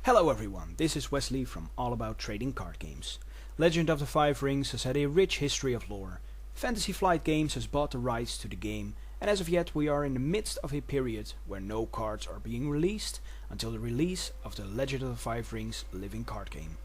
Hello everyone, this is Wesley from All About Trading Card Games. Legend of the Five Rings has had a rich history of lore. Fantasy Flight Games has bought the rights to the game, and as of yet we are in the midst of a period where no cards are being released until the release of the Legend of the Five Rings living card game.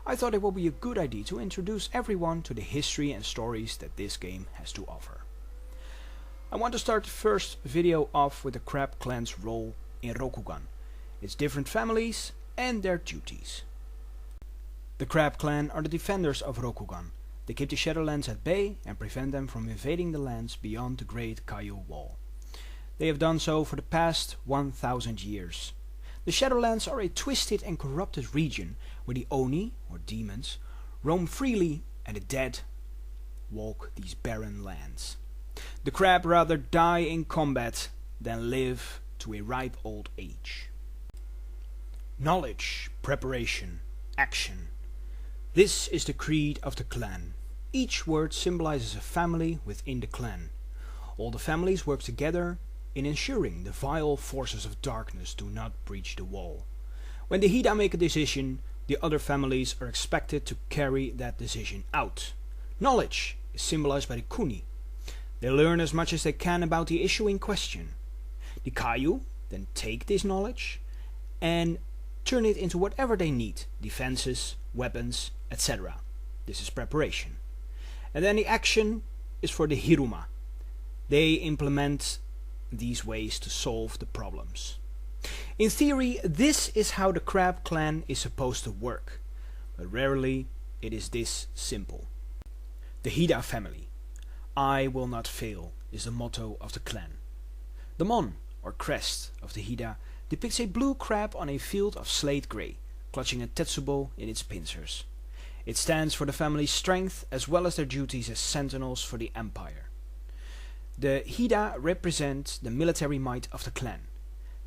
I thought it would be a good idea to introduce everyone to the history and stories that this game has to offer. I want to start the first video off with the Crab Clan's role in Rokugan, its different families and their duties. The Crab Clan are the defenders of Rokugan. They keep the Shadowlands at bay and prevent them from invading the lands beyond the Great Kaiu Wall. They have done so for the past 1000 years. The Shadowlands are a twisted and corrupted region where the Oni, or demons, roam freely and the dead walk these barren lands. The crab rather die in combat than live to a ripe old age. Knowledge, preparation, action. This is the creed of the clan. Each word symbolizes a family within the clan. All the families work together in ensuring the vile forces of darkness do not breach the wall. When the Hida make a decision, the other families are expected to carry that decision out. Knowledge is symbolized by the Kuni. They learn as much as they can about the issue in question. The Kaiu then take this knowledge and turn it into whatever they need, defenses, weapons, etc. This is preparation. And then the action is for the Hiruma. They implement these ways to solve the problems. In theory, this is how the Crab Clan is supposed to work, but rarely it is this simple. The Hida Family. I will not fail is the motto of the clan. The mon, or crest, of the Hida depicts a blue crab on a field of slate grey, clutching a tetsubo in its pincers. It stands for the family's strength as well as their duties as sentinels for the empire. The Hida represent the military might of the clan.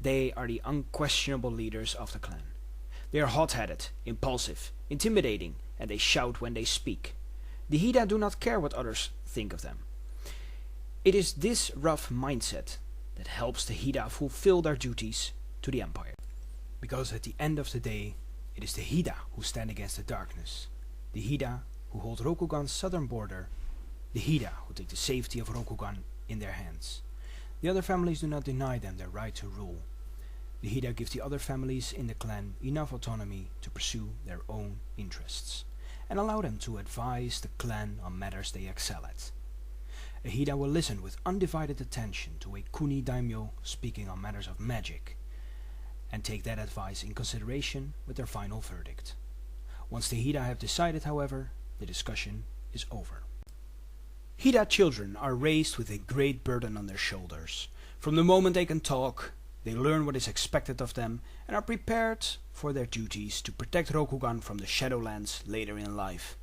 They are the unquestionable leaders of the clan. They are hot-headed, impulsive, intimidating, and they shout when they speak. The Hida do not care what others think of them. It is this rough mindset that helps the Hida fulfill their duties to the empire. Because at the end of the day, it is the Hida who stand against the darkness. The Hida who hold Rokugan's southern border. The Hida who take the safety of Rokugan in their hands. The other families do not deny them their right to rule. The Hida give the other families in the clan enough autonomy to pursue their own interests, and allow them to advise the clan on matters they excel at. A Hida will listen with undivided attention to a Kuni daimyo speaking on matters of magic, and take that advice in consideration with their final verdict. Once the Hida have decided, however, the discussion is over. Hida children are raised with a great burden on their shoulders. From the moment they can talk, they learn what is expected of them and are prepared for their duties to protect Rokugan from the Shadowlands later in life.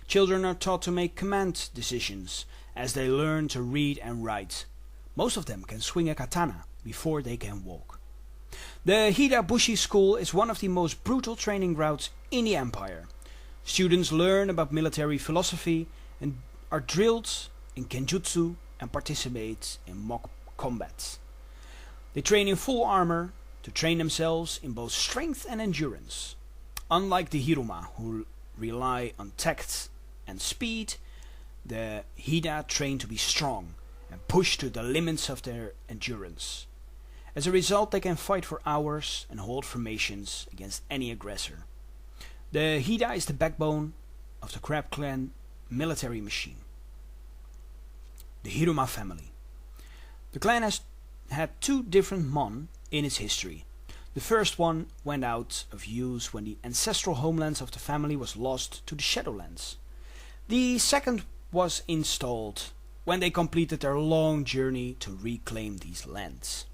Children are taught to make command decisions as they learn to read and write. Most of them can swing a katana before they can walk. The Hida Bushi School is one of the most brutal training routes in the empire. Students learn about military philosophy and are drilled in kenjutsu and participate in mock combats. They train in full armor to train themselves in both strength and endurance. Unlike the Hiruma, who rely on tact and speed, the Hida train to be strong and push to the limits of their endurance. As a result, they can fight for hours and hold formations against any aggressor. The Hida is the backbone of the Crab Clan military machine. The Hiruma Family. The clan has had two different mon in its history. The first one went out of use when the ancestral homelands of the family was lost to the Shadowlands. The second was installed when they completed their long journey to reclaim these lands.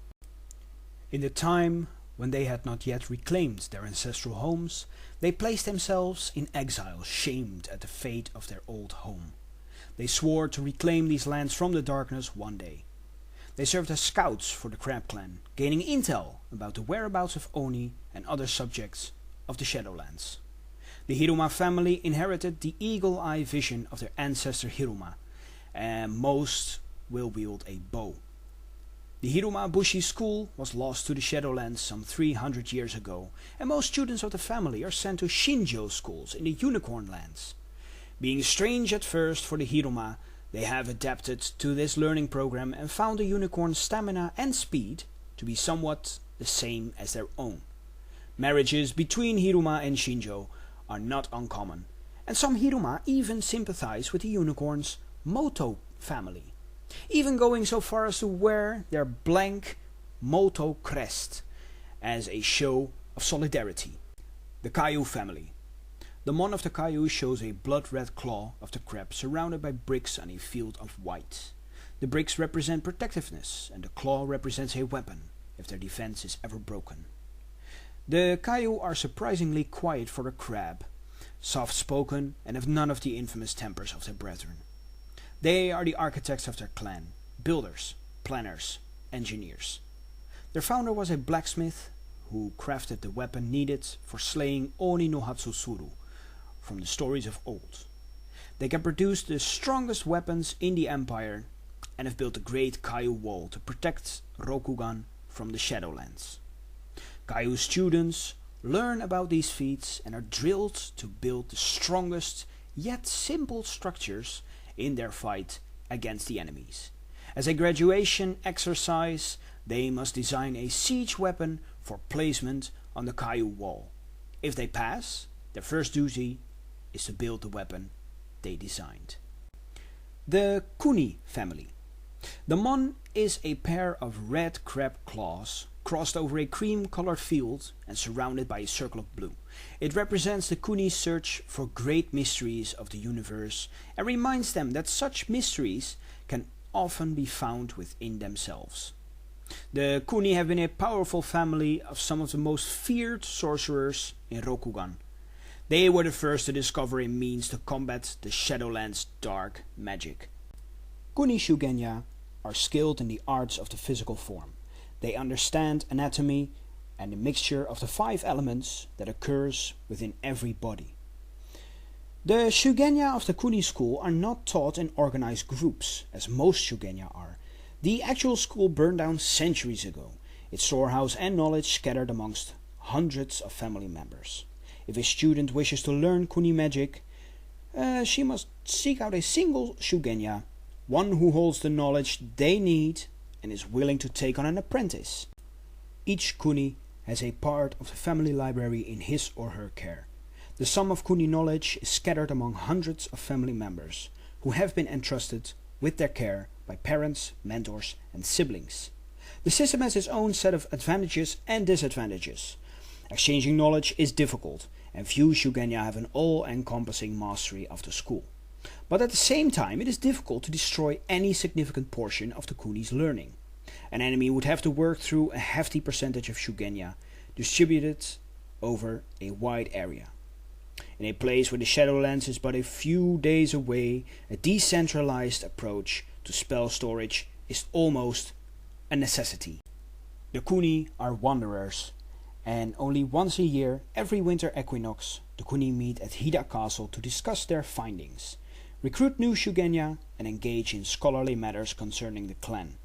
In the time when they had not yet reclaimed their ancestral homes, they placed themselves in exile, shamed at the fate of their old home. They swore to reclaim these lands from the darkness one day. They served as scouts for the Crab Clan, gaining intel about the whereabouts of Oni and other subjects of the Shadowlands. The Hiruma family inherited the eagle-eye vision of their ancestor Hiruma, and most will wield a bow. The Hiruma Bushi school was lost to the Shadowlands some 300 years ago, and most students of the family are sent to Shinjo schools in the Unicorn Lands. Being strange at first for the Hiruma, they have adapted to this learning program and found the unicorn's stamina and speed to be somewhat the same as their own. Marriages between Hiruma and Shinjo are not uncommon, and some Hiruma even sympathize with the unicorn's Moto family, even going so far as to wear their blank Moto crest as a show of solidarity. The Kaiu Family. The mon of the Kaiu shows a blood-red claw of the crab surrounded by bricks on a field of white. The bricks represent protectiveness, and the claw represents a weapon if their defense is ever broken. The Kaiu are surprisingly quiet for a crab, soft-spoken, and have none of the infamous tempers of their brethren. They are the architects of their clan, builders, planners, engineers. Their founder was a blacksmith who crafted the weapon needed for slaying Oni no Hatsusuru from the stories of old. They can produce the strongest weapons in the empire and have built the great Kaiu wall to protect Rokugan from the Shadowlands. Kaiu students learn about these feats and are drilled to build the strongest yet simple structures in their fight against the enemies. As a graduation exercise, they must design a siege weapon for placement on the Kaiu wall. If they pass, their first duty is to build the weapon they designed. The Kuni Family. The mon is a pair of red crab claws crossed over a cream-colored field and surrounded by a circle of blue. It represents the Kuni's search for great mysteries of the universe and reminds them that such mysteries can often be found within themselves. The Kuni have been a powerful family of some of the most feared sorcerers in Rokugan. They were the first to discover a means to combat the Shadowlands' dark magic. Kuni Shugenya are skilled in the arts of the physical form. They understand anatomy and the mixture of the 5 elements that occurs within every body. The Shugenya of the Kuni school are not taught in organized groups, as most Shugenya are. The actual school burned down centuries ago, its storehouse and knowledge scattered amongst hundreds of family members. If a student wishes to learn Kuni magic, she must seek out a single Shugenya, one who holds the knowledge they need and is willing to take on an apprentice. Each Kuni has a part of the family library in his or her care. The sum of Kuni knowledge is scattered among hundreds of family members who have been entrusted with their care by parents, mentors, and siblings. The system has its own set of advantages and disadvantages. Exchanging knowledge is difficult, and few Shugenya have an all-encompassing mastery of the school. But at the same time, it is difficult to destroy any significant portion of the Kuni's learning. An enemy would have to work through a hefty percentage of Shugenya, distributed over a wide area. In a place where the Shadowlands is but a few days away, a decentralized approach to spell storage is almost a necessity. The Kuni are wanderers, and only once a year, every winter equinox, the Kuni meet at Hida Castle to discuss their findings, recruit new Shugenya, and engage in scholarly matters concerning the clan.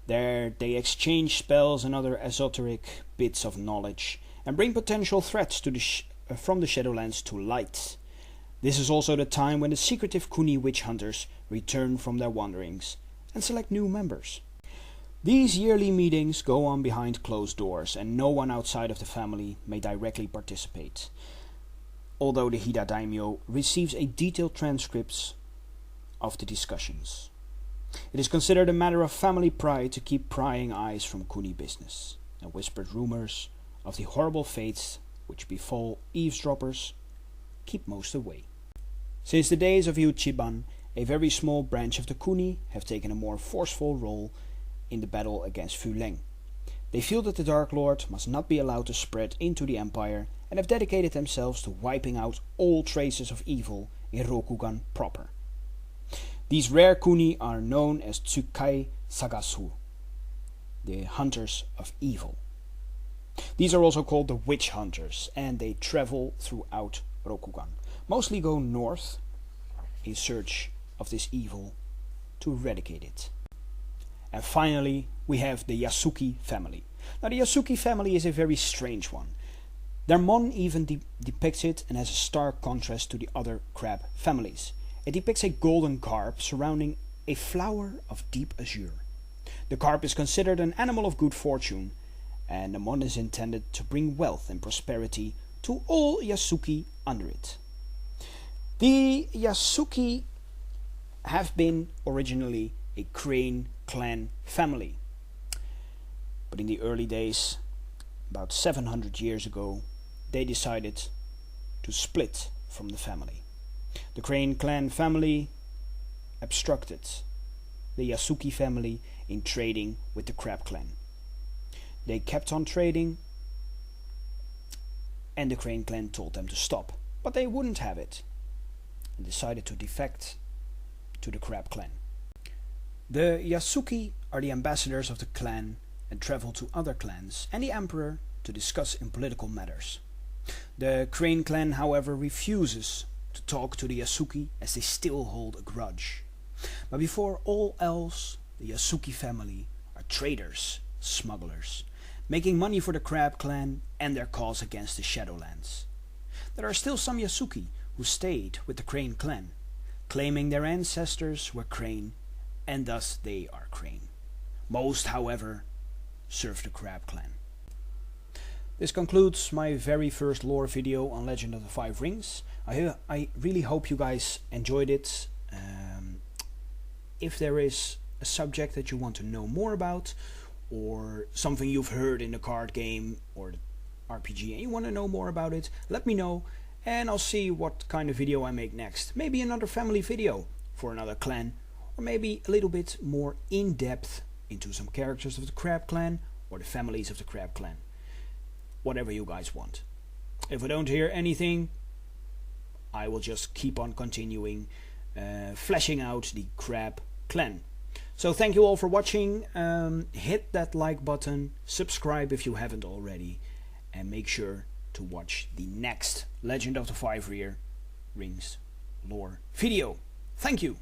There they exchange spells and other esoteric bits of knowledge, and bring potential threats to from the Shadowlands to light. This is also the time when the secretive Kuni witch hunters return from their wanderings and select new members. These yearly meetings go on behind closed doors, and no one outside of the family may directly participate, although the Hida Daimyo receives a detailed transcripts of the discussions. It is considered a matter of family pride to keep prying eyes from Kuni business, and whispered rumors of the horrible fates which befall eavesdroppers keep most away. Since the days of Yuchiban, a very small branch of the Kuni have taken a more forceful role in the battle against Fuleng. They feel that the Dark Lord must not be allowed to spread into the Empire, and have dedicated themselves to wiping out all traces of evil in Rokugan proper. These rare Kuni are known as Tsukai Sagasu, the hunters of evil. These are also called the witch hunters, and they travel throughout Rokugan, mostly go north in search of this evil to eradicate it. And finally, we have the Yasuki family. Now the Yasuki family is a very strange one. Their mon even depicts it and has a stark contrast to the other crab families. It depicts a golden carp surrounding a flower of deep azure. The carp is considered an animal of good fortune, and the mon is intended to bring wealth and prosperity to all Yasuki under it. The Yasuki have been originally a crane clan family, but in the early days, about 700 years ago, they decided to split from the family. The crane clan family obstructed the Yasuki family in trading with the crab clan. They kept on trading, and the crane clan told them to stop, but they wouldn't have it and decided to defect to the crab clan. The Yasuki are the ambassadors of the clan and travel to other clans and the emperor to discuss in political matters. The crane clan, however, refuses to talk to the Yasuki as they still hold a grudge. But before all else, the Yasuki family are traders, smugglers, making money for the crab clan and their cause against the Shadowlands. There are still some Yasuki who stayed with the crane clan, claiming their ancestors were crane and thus they are crane. Most, however, serve the crab clan. This concludes my very first lore video on Legend of the Five Rings. I really hope you guys enjoyed it. If there is a subject that you want to know more about, or something you've heard in the card game or the RPG and you want to know more about it, let me know and I'll see what kind of video I make next. Maybe another family video for another clan, or maybe a little bit more in depth into some characters of the crab clan or the families of the crab clan. Whatever you guys want. If I don't hear anything, I will just keep on continuing fleshing out the crab clan. So thank you all for watching. Hit that like button, subscribe if you haven't already, and make sure to watch the next Legend of the Five Rings lore video. Thank you.